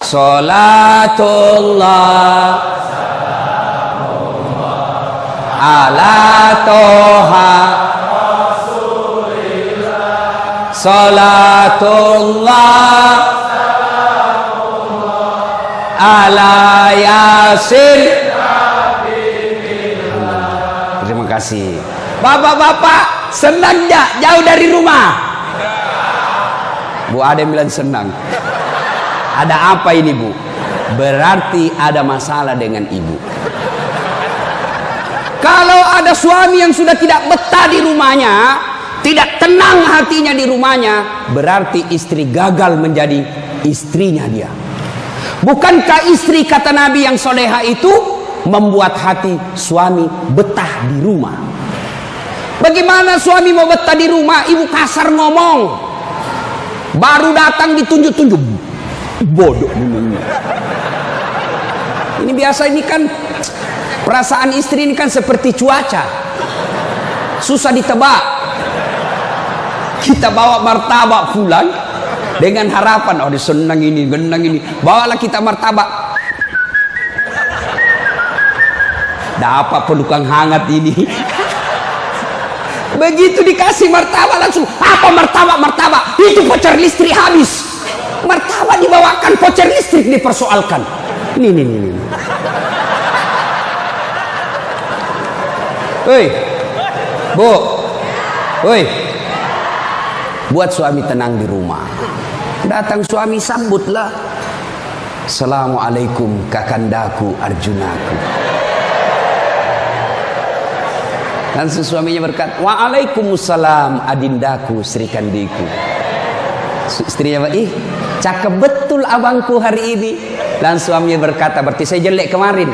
Salatullah ala toha Salatullah ala yasin. Terima kasih. Bapak-bapak senang gak jauh dari rumah? Bu Ade bilang senang. Ada apa ini, Bu? Berarti ada masalah dengan ibu. Kalau ada suami yang sudah tidak betah di rumahnya, tidak tenang hatinya di rumahnya, berarti istri gagal menjadi istrinya dia. Bukankah istri, kata Nabi, yang soleha itu membuat hati suami betah di rumah? Bagaimana suami mau betah di rumah? Ibu kasar ngomong, baru datang ditunjuk-tunjuk, bodoh ini. Ini biasa, ini kan perasaan istri ini kan seperti cuaca, susah ditebak. Kita bawa martabak pulang dengan harapan, oh senang ini, genang ini, bawalah kita martabak. Dapat pelukan hangat ini. Begitu dikasih martabak langsung, apa martabak? Itu voucher listrik habis. Martabak dibawakan, voucher listrik dipersoalkan. Nih. Hei, Bu, hei, buat suami tenang di rumah. Datang suami, sambutlah. Assalamualaikum kakandaku Arjunaku. Dan suaminya berkata, waalaikumsalam adindaku Sri Kandiku. Istrinya, cakep betul abangku hari ini. Dan suaminya berkata, berarti saya jelek kemarin.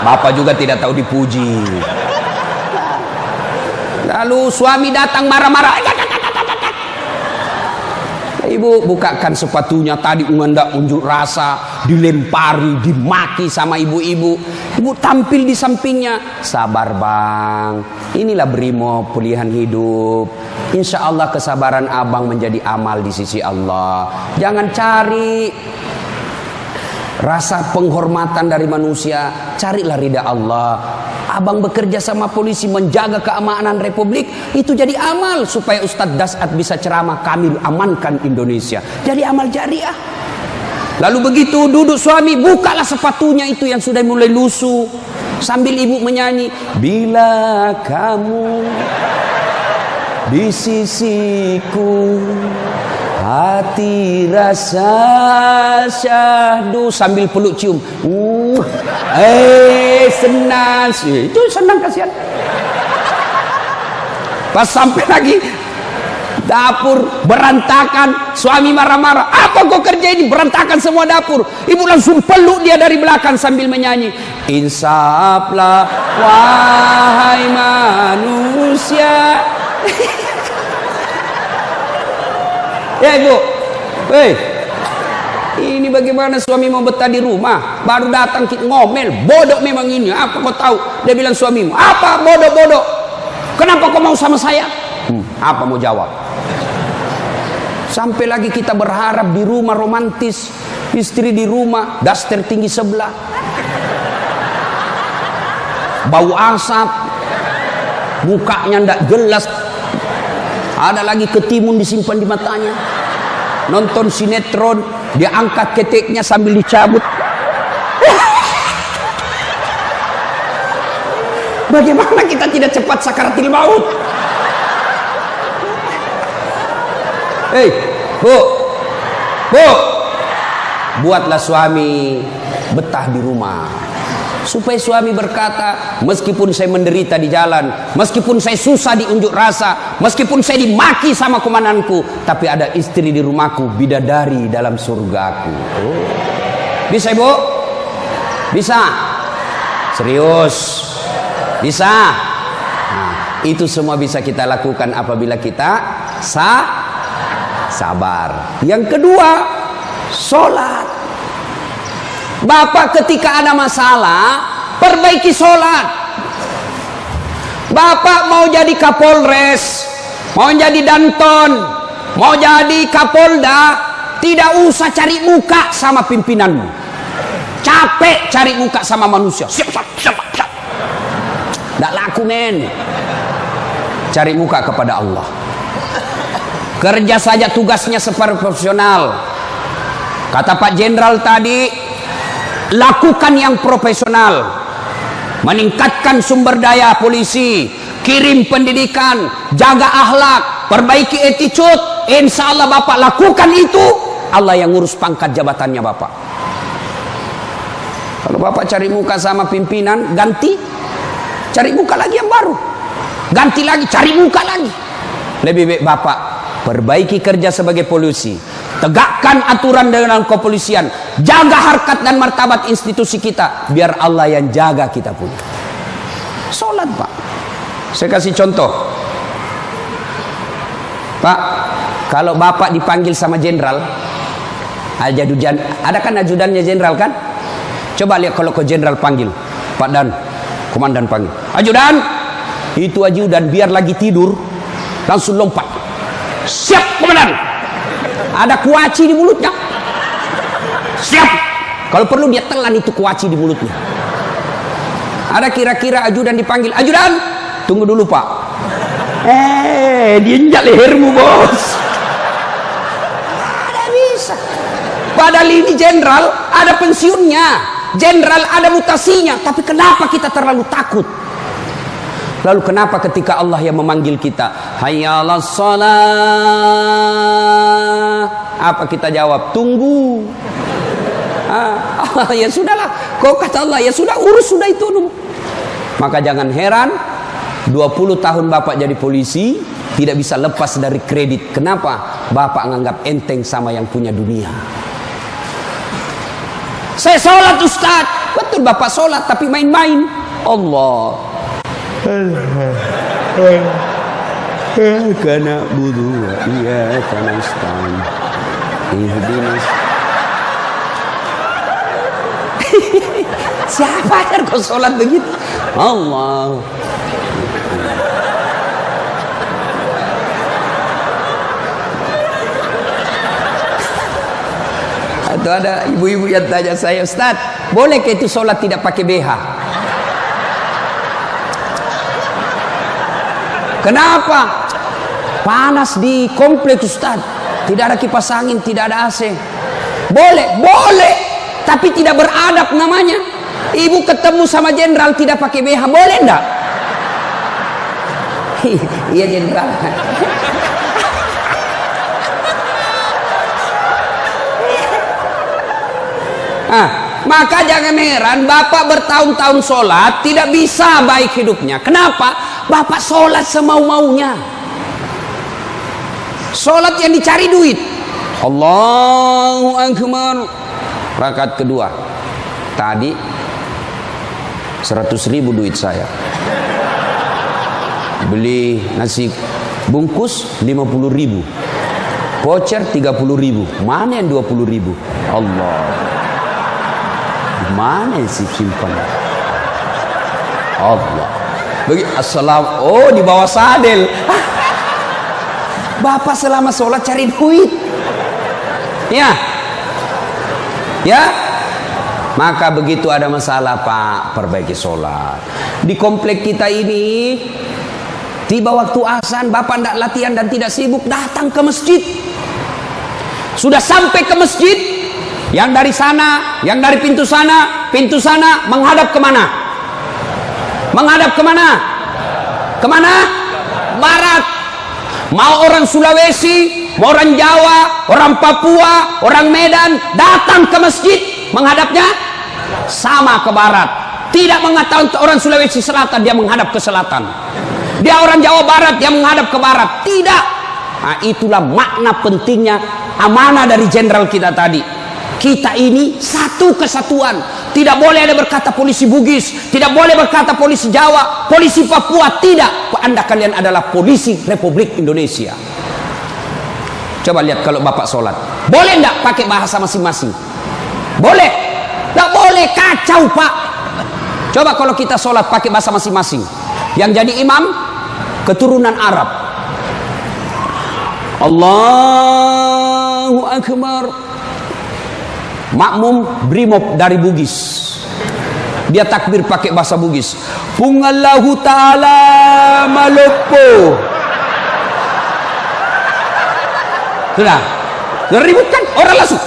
Bapak juga tidak tahu dipuji. Lalu suami datang marah-marah. Ibu bukakan sepatunya, tadi undak unjuk rasa, dilempari, dimaki sama ibu-ibu. Ibu tampil di sampingnya, sabar bang, inilah brimo pilihan hidup. Insya Allah kesabaran abang menjadi amal di sisi Allah. Jangan cari rasa penghormatan dari manusia, carilah ridha Allah. Abang bekerja sama polisi menjaga keamanan Republik, itu jadi amal supaya Ustadz Dasat bisa ceramah, kami amankan Indonesia. Jadi amal jariah. Lalu begitu duduk suami, bukalah sepatunya itu yang sudah mulai lusuh, sambil ibu menyanyi, bila kamu di sisiku, hati rasa syahdu, sambil peluk cium. Senang sih. Itu senang, kasihan. Pas sampai lagi dapur berantakan, suami marah-marah. Apa kau kerja ini? Berantakan semua dapur. Ibu langsung peluk dia dari belakang sambil menyanyi, insaflah wahai manusia. Ya ibu, ini bagaimana suami mau betah di rumah? Baru datang ngomel, bodoh memang ini. Apa kau tahu? Dia bilang suamimu, apa bodoh? Kenapa kau mau sama saya? Apa mau jawab? Sampai lagi kita berharap di rumah romantis, istri di rumah daster tinggi sebelah, bau asap, mukanya ndak jelas, ada lagi ketimun disimpan di matanya. Nonton sinetron, dia angkat keteknya sambil dicabut. Bagaimana kita tidak cepat sakaratil maut? Hei, Bu, buatlah suami betah di rumah, supaya suami berkata, meskipun saya menderita di jalan, meskipun saya susah diunjuk rasa, meskipun saya dimaki sama komandanku, tapi ada istri di rumahku, bidadari dalam surgaku. Bisa ibu? Bisa? Serius? Bisa? Nah, itu semua bisa kita lakukan apabila kita sabar. Yang kedua, sholat. Bapak ketika ada masalah, perbaiki sholat. Bapak mau jadi Kapolres, mau jadi Danton, mau jadi Kapolda, tidak usah cari muka sama pimpinanmu. Capek cari muka sama manusia. Siap. Tidak laku men. Cari muka kepada Allah. Kerja saja tugasnya seperti profesional. Kata Pak Jenderal tadi, lakukan yang profesional. Meningkatkan sumber daya polisi, kirim pendidikan, jaga akhlak, perbaiki attitude. Insya Allah Bapak lakukan itu, Allah yang ngurus pangkat jabatannya Bapak. Kalau Bapak cari muka sama pimpinan, ganti, cari muka lagi yang baru, ganti lagi, cari muka lagi. Lebih baik Bapak perbaiki kerja sebagai polisi, tegakkan aturan dengan kepolisian, jaga harkat dan martabat institusi kita, biar Allah yang jaga kita punya. Sholat Pak. Saya kasih contoh Pak, kalau Bapak dipanggil sama jenderal, ajudan, ada kan ajudannya jenderal kan? Coba lihat kalau ke jenderal panggil, Pak Dan, komandan panggil, ajudan, itu ajudan biar lagi tidur langsung lompat, siap komandan. Ada kuaci di mulutnya, siap. Kalau perlu dia telan itu kuaci di mulutnya. Ada kira-kira ajudan dipanggil, ajudan, tunggu dulu Pak. Diinjak lehermu bos. Ada bisa. Padahal ini jenderal ada pensiunnya, jenderal ada mutasinya. Tapi kenapa kita terlalu takut? Lalu kenapa ketika Allah yang memanggil kita, hayya 'alas shalah, apa kita jawab? Tunggu. Ya sudahlah, kau kata Allah, ya sudah, urus sudah itu dulu. Maka jangan heran 20 tahun Bapak jadi polisi tidak bisa lepas dari kredit. Kenapa? Bapak nganggap enteng sama yang punya dunia. Saya sholat Ustaz. Betul Bapak sholat, tapi main-main. Allah karena budu, iya karena istan. Siapa yang kau sholat begitu? Allah. Atau ada ibu-ibu yang tanya saya, Ustaz, boleh ke itu sholat tidak pakai BH? Kenapa? Panas di kompleks Ustaz, tidak ada kipas angin, tidak ada AC. Boleh, boleh, tapi tidak beradab namanya. Ibu ketemu sama jenderal tidak pakai BH, boleh enggak? Iya jenderal. Maka jangan heran Bapak bertahun-tahun sholat tidak bisa baik hidupnya. Kenapa? Bapak sholat semau-maunya. Sholat yang dicari duit. Allahu Akbar. Rakaat kedua. Tadi 100.000 duit saya. Beli nasi bungkus 50.000. Voucher 30.000. Mana yang 20.000? Allah. Mana sih simpan? Allah. Bagi assalam. Oh, di bawah sadel. Bapak selama sholat cari duit. Ya. Ya. Maka begitu ada masalah Pak, perbaiki sholat. Di komplek kita ini, tiba waktu azan, Bapak tidak latihan dan tidak sibuk, datang ke masjid. Sudah sampai ke masjid, yang dari sana, yang dari pintu sana menghadap kemana? Menghadap kemana? Kemana? Barat. Mau orang Sulawesi, mau orang Jawa, orang Papua, orang Medan, datang ke masjid, menghadapnya sama ke barat. Tidak mengatakan orang Sulawesi Selatan dia menghadap ke selatan, dia orang Jawa Barat dia menghadap ke barat. Tidak. Nah, itulah makna pentingnya amanah dari jenderal kita tadi. Kita ini satu kesatuan. Tidak boleh ada berkata polisi Bugis, tidak boleh berkata polisi Jawa, polisi Papua. Tidak. Anda kalian adalah polisi Republik Indonesia. Coba lihat kalau Bapak sholat, boleh enggak pakai bahasa masing-masing? Boleh? Enggak boleh, kacau Pak. Coba kalau kita sholat pakai bahasa masing-masing. Yang jadi imam keturunan Arab. Allah Allahu Akbar. Makmum brimob dari Bugis, dia takbir pakai bahasa Bugis. Pungallahu ta'ala malopo. Sudah ribut kan orang langsung.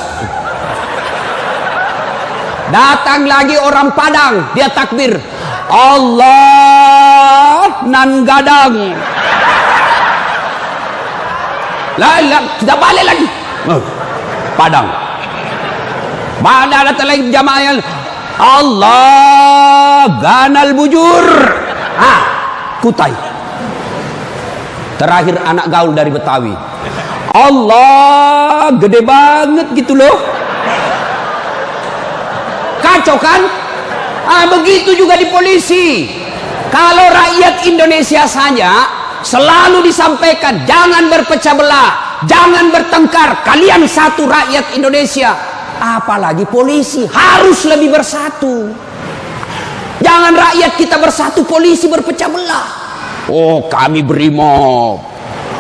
Datang lagi orang Padang, dia takbir Allah nan gadang. Lah, tidak balik lagi. Padang. Mana datang lagi jamaah yang Allah ganal bujur. Kutai. Terakhir anak gaul dari Betawi. Allah gede banget gitu loh. Kacau kan? Begitu juga di polisi. Kalau rakyat Indonesia saja selalu disampaikan jangan berpecah belah, jangan bertengkar, kalian satu rakyat Indonesia. Apalagi polisi harus lebih bersatu. Jangan rakyat kita bersatu, polisi berpecah belah. Oh kami brimob,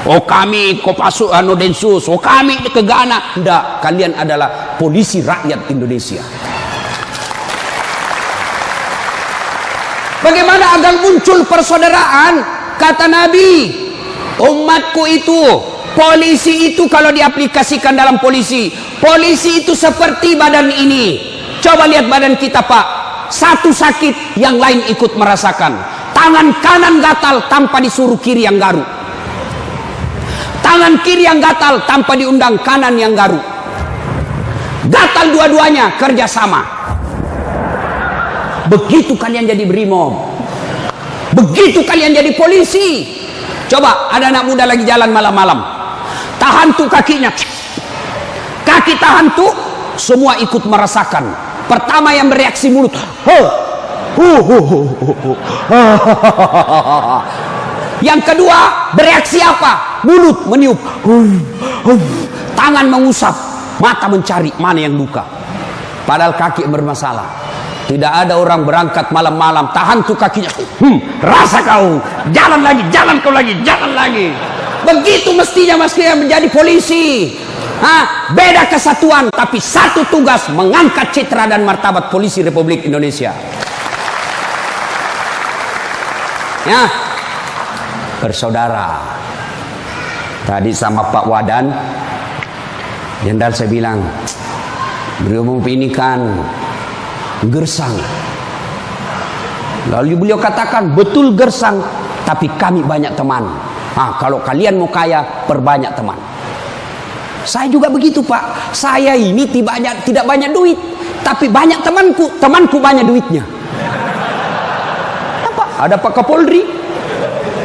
oh kami Kopassus Densus, oh kami Gegana. Enggak, kalian adalah polisi rakyat Indonesia. Bagaimana agar muncul persaudaraan? Kata Nabi, umatku itu, polisi itu kalau diaplikasikan dalam polisi itu seperti badan ini. Coba lihat badan kita Pak, satu sakit yang lain ikut merasakan. Tangan kanan gatal tanpa disuruh kiri yang garuk, tangan kiri yang gatal tanpa diundang kanan yang garuk. Gatal dua-duanya kerjasama. Begitu kalian jadi brimob, begitu kalian jadi polisi. Coba ada anak muda lagi jalan malam-malam, tahan tuh kakinya, kaki tahan tuh, semua ikut merasakan. Pertama yang bereaksi mulut, yang kedua bereaksi apa? Mulut meniup, tangan mengusap, mata mencari mana yang luka. Padahal kaki bermasalah. Tidak ada orang berangkat malam-malam tahan tuh kakinya, rasa kau, jalan lagi, jalan kau lagi, jalan lagi. Begitu mestinya menjadi polisi. Beda kesatuan tapi satu tugas, mengangkat citra dan martabat polisi Republik Indonesia. Ya, bersaudara. Tadi sama Pak Wadan Jenderal saya bilang, beliau ini kan gersang. Lalu beliau katakan, betul gersang, tapi kami banyak teman. Kalau kalian mau kaya, perbanyak teman. Saya juga begitu Pak. Saya ini tidak banyak duit, tapi banyak temanku. Temanku banyak duitnya. Ada Pak Kapolri,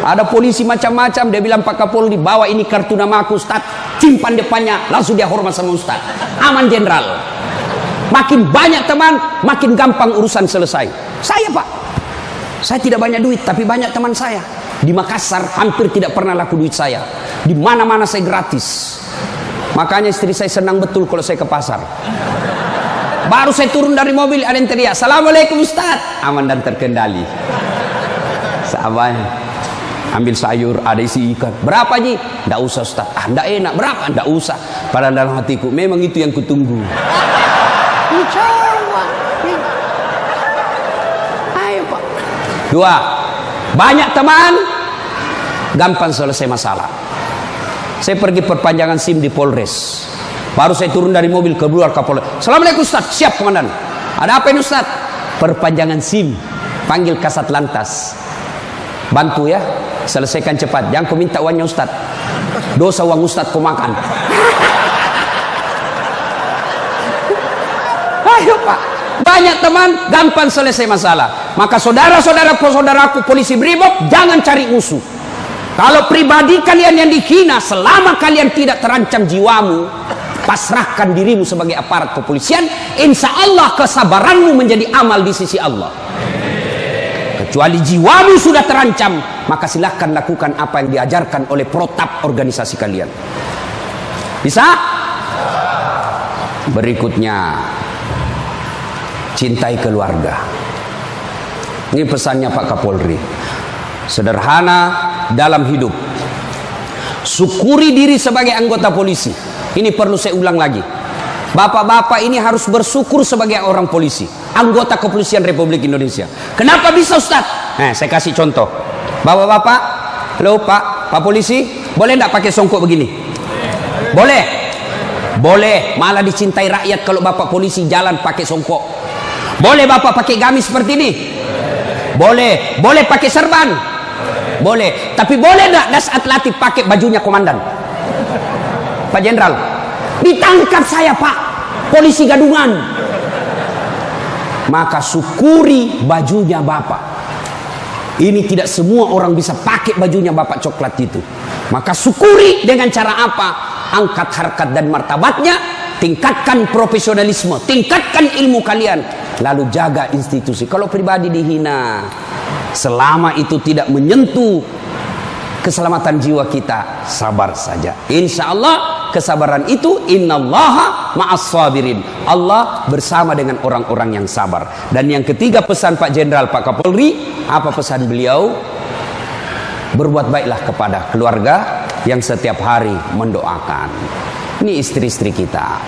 ada polisi macam-macam. Dia bilang, Pak Kapolri bawa ini kartu nama aku Ustaz, simpan depannya, langsung dia hormat sama Ustaz. Aman Jenderal. Makin banyak teman, makin gampang urusan selesai. Saya Pak, saya tidak banyak duit, tapi banyak teman saya. Di Makassar hampir tidak pernah laku duit saya. Di mana-mana saya gratis. Makanya istri saya senang betul kalau saya ke pasar. Baru saya turun dari mobil, ada yang teriak, Assalamualaikum Ustaz. Aman dan terkendali. Sahabat, ambil sayur, ada isi ikan. Berapa Ji? Nggak usah Ustaz. Nggak enak. Berapa? Nggak usah. Padahal dalam hatiku, memang itu yang kutunggu. Ayo Pak. Dua, banyak teman, gampang selesai masalah. Saya pergi perpanjangan SIM di Polres. Baru saya turun dari mobil, keluar Kapolres. Assalamualaikum Ustaz. Siap Komandan. Ada apa ini Ustaz? Perpanjangan SIM. Panggil Kasat Lantas. Bantu ya, selesaikan cepat. Jangan kau minta uangnya Ustaz. Dosa uang Ustaz kau makan. Ayo Pak, banyak teman, gampang selesai masalah. Maka saudara-saudaraku polisi brimob, jangan cari musuh. Kalau pribadi kalian yang dihina, selama kalian tidak terancam jiwamu, pasrahkan dirimu sebagai aparat kepolisian, insya Allah kesabaranmu menjadi amal di sisi Allah. Kecuali jiwamu sudah terancam, maka silahkan lakukan apa yang diajarkan oleh protap organisasi kalian. Bisa? Berikutnya, cintai keluarga. Ini pesannya Pak Kapolri. Sederhana dalam hidup. Syukuri diri sebagai anggota polisi. Ini perlu saya ulang lagi. Bapak-bapak ini harus bersyukur sebagai orang polisi, anggota Kepolisian Republik Indonesia. Kenapa bisa, Ustaz? Saya kasih contoh. Bapak-bapak, halo Pak polisi, boleh enggak pakai songkok begini? Boleh. Boleh, malah dicintai rakyat kalau Bapak polisi jalan pakai songkok. Boleh Bapak pakai gamis seperti ini? Boleh. Boleh pakai serban? Boleh. Tapi boleh enggak das atletik pakai bajunya komandan? Pak Jenderal, ditangkap saya Pak, polisi gadungan. Maka syukuri bajunya Bapak. Ini tidak semua orang bisa pakai bajunya Bapak coklat itu. Maka syukuri dengan cara apa? Angkat harkat dan martabatnya, tingkatkan profesionalisme, tingkatkan ilmu kalian, lalu jaga institusi. Kalau pribadi dihina, selama itu tidak menyentuh keselamatan jiwa kita, sabar saja. Insya Allah kesabaran itu, innallaha ma'as sabirin. Allah bersama dengan orang-orang yang sabar. Dan yang ketiga pesan Pak Jenderal, Pak Kapolri, apa pesan beliau? Berbuat baiklah kepada keluarga yang setiap hari mendoakan. Ini istri-istri kita.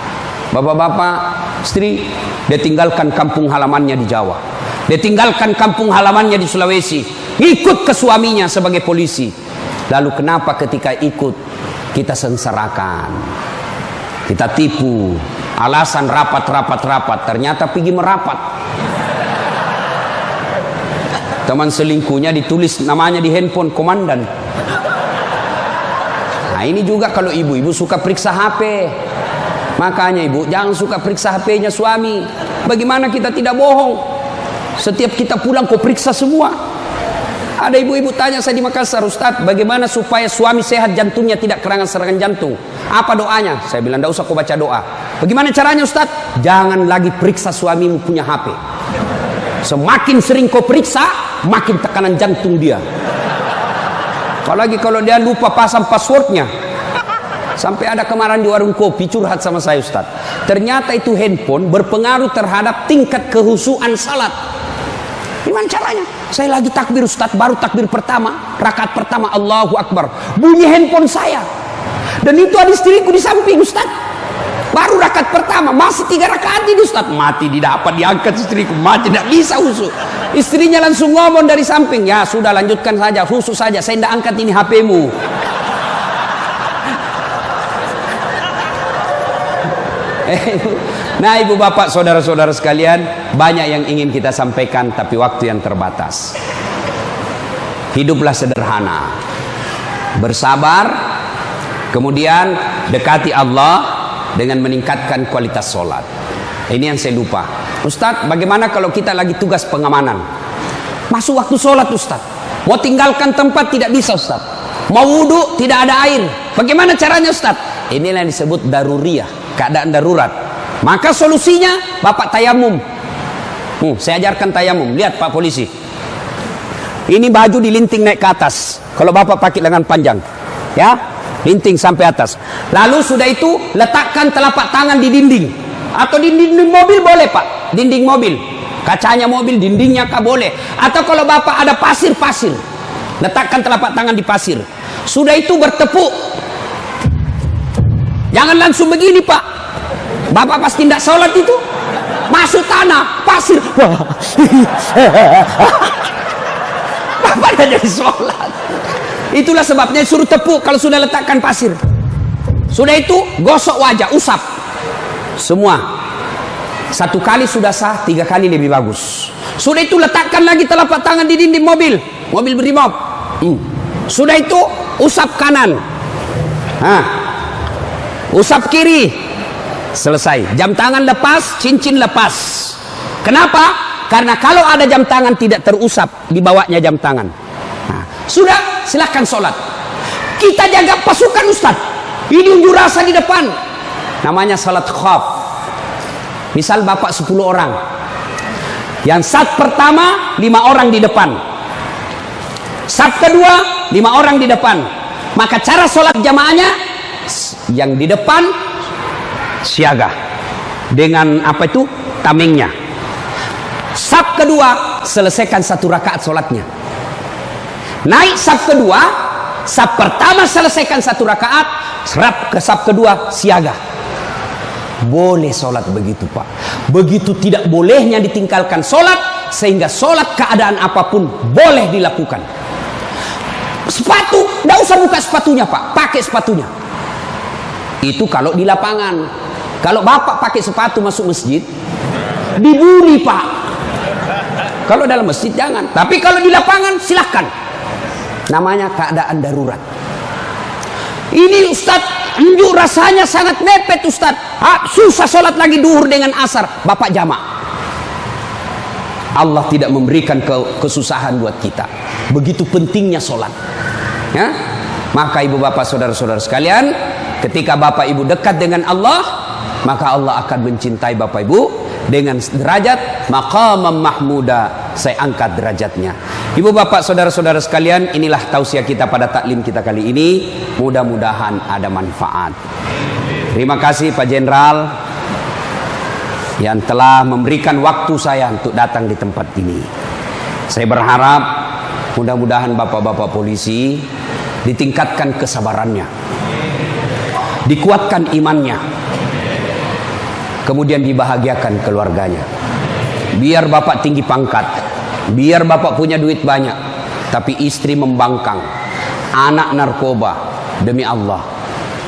Bapak-bapak, istri, dia tinggalkan kampung halamannya di Jawa. Dia tinggalkan kampung halamannya di Sulawesi. Ikut ke suaminya sebagai polisi. Lalu kenapa ketika ikut kita sengsarakan, kita tipu, alasan rapat, ternyata pergi merapat. Teman selingkuhnya ditulis namanya di handphone komandan. Nah ini juga kalau ibu-ibu suka periksa HP. Makanya ibu jangan suka periksa HP-nya suami. Bagaimana kita tidak bohong? Setiap kita pulang kau periksa semua. Ada ibu-ibu tanya saya di Makassar, Ustaz, bagaimana supaya suami sehat jantungnya tidak serangan jantung? Apa doanya? Saya bilang, tidak usah kau baca doa. Bagaimana caranya, Ustaz? Jangan lagi periksa suamimu punya HP. Semakin sering kau periksa, makin tekanan jantung dia. Apalagi kalau dia lupa pasang passwordnya. Sampai ada kemarin di warung kopi curhat sama saya, Ustaz. Ternyata itu handphone berpengaruh terhadap tingkat kehusuan salat. Gimana caranya? Saya lagi takbir, Ustaz, baru takbir pertama, rakaat pertama, Allahu Akbar, bunyi handphone saya. Dan itu ada istriku di samping, Ustaz. Baru rakaat pertama, masih 3 rakaat ini, Ustaz. Mati didapat, diangkat istriku, mati tidak bisa husu. Istrinya langsung ngomong dari samping, ya sudah lanjutkan saja, husu saja, saya tidak angkat ini HP-mu. Nah ibu bapak saudara-saudara sekalian, banyak yang ingin kita sampaikan tapi waktu yang terbatas. Hiduplah sederhana, bersabar, kemudian dekati Allah dengan meningkatkan kualitas sholat. Ini yang saya lupa, Ustadz, bagaimana kalau kita lagi tugas pengamanan, masuk waktu sholat, Ustadz, mau tinggalkan tempat tidak bisa, Ustadz, mau wudhu tidak ada air, bagaimana caranya, Ustadz? Inilah yang disebut daruriyah, keadaan darurat. Maka solusinya Bapak tayamum. Saya ajarkan tayamum. Lihat Pak polisi, ini baju dilinting naik ke atas. Kalau Bapak pakai lengan panjang, ya, linting sampai atas. Lalu sudah itu letakkan telapak tangan di dinding, atau di dinding mobil boleh Pak, dinding mobil, kacanya mobil, dindingnya kah boleh. Atau kalau Bapak ada pasir, letakkan telapak tangan di pasir. Sudah itu bertepuk. Jangan langsung begini Pak. Bapak pasti tidak sholat itu, masuk tanah, pasir. Bapak tidak jadi sholat. Itulah sebabnya suruh tepuk kalau sudah letakkan pasir. Sudah itu gosok wajah, usap. Semua. 1 kali sudah sah, 3 kali lebih bagus. Sudah itu letakkan lagi telapak tangan di dinding mobil berimob. Sudah itu usap kanan. Usap kiri. Selesai. Jam tangan lepas, cincin lepas. Kenapa? Karena kalau ada jam tangan tidak terusap, dibawanya jam tangan. Sudah, silahkan sholat. Kita jaga pasukan, Ustaz. Ini unjuk rasa di depan. Namanya salat khawf. Misal Bapak 10 orang. Yang saf pertama 5 orang di depan. Saf kedua 5 orang di depan. Maka cara sholat jamaahnya, yang di depan siaga dengan apa itu tamengnya. Saf kedua selesaikan 1 rakaat sholatnya. Naik saf kedua, saf pertama selesaikan 1 rakaat, serap kesap kedua siaga. Boleh sholat begitu Pak. Begitu tidak bolehnya ditinggalkan sholat, sehingga sholat keadaan apapun boleh dilakukan. Sepatu, tidak usah buka sepatunya Pak, pakai sepatunya. Itu kalau di lapangan. Kalau bapak pakai sepatu masuk masjid, dibully Pak. Kalau dalam masjid jangan, tapi kalau di lapangan silahkan. Namanya keadaan darurat. Ini Ustadz, unjuk rasanya sangat mepet Ustadz. Susah sholat lagi duhur dengan asar. Bapak jamak. Allah tidak memberikan kesusahan buat kita. Begitu pentingnya sholat. Ya? Maka ibu bapak saudara-saudara sekalian, ketika bapak ibu dekat dengan Allah, maka Allah akan mencintai bapak ibu dengan derajat maqamam mahmuda. Saya angkat derajatnya. Ibu bapak saudara-saudara sekalian, inilah tausiah kita pada taklim kita kali ini. Mudah-mudahan ada manfaat. Terima kasih Pak Jenderal yang telah memberikan waktu saya untuk datang di tempat ini. Saya berharap mudah-mudahan bapak-bapak polisi ditingkatkan kesabarannya, dikuatkan imannya, kemudian dibahagiakan keluarganya. Biar bapak tinggi pangkat, biar bapak punya duit banyak, tapi istri membangkang, anak narkoba, demi Allah,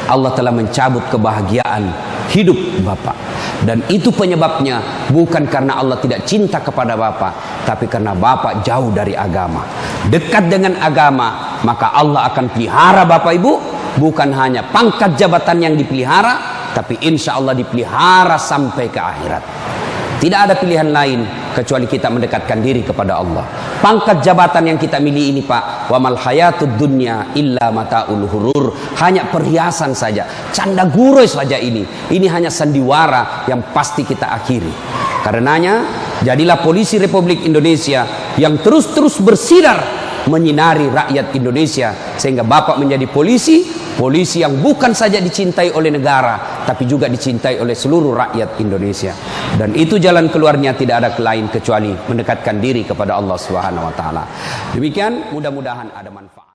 Allah telah mencabut kebahagiaan hidup bapak. Dan itu penyebabnya bukan karena Allah tidak cinta kepada bapak, tapi karena bapak jauh dari agama. Dekat dengan agama, maka Allah akan pelihara bapak ibu. Bukan hanya pangkat jabatan yang dipelihara, tapi insya Allah dipelihara sampai ke akhirat. Tidak ada pilihan lain kecuali kita mendekatkan diri kepada Allah. Pangkat jabatan yang kita miliki ini Pak, wa mal hayatud dunya illa mataul hurur, hanya perhiasan saja, canda guroi saja ini. Ini hanya sandiwara yang pasti kita akhiri. Karenanya jadilah polisi Republik Indonesia yang terus-terus bersinar menyinari rakyat Indonesia, sehingga bapak menjadi polisi yang bukan saja dicintai oleh negara, tapi juga dicintai oleh seluruh rakyat Indonesia. Dan itu jalan keluarnya tidak ada lain kecuali mendekatkan diri kepada Allah Subhanahu wa taala. Demikian, mudah-mudahan ada manfaat.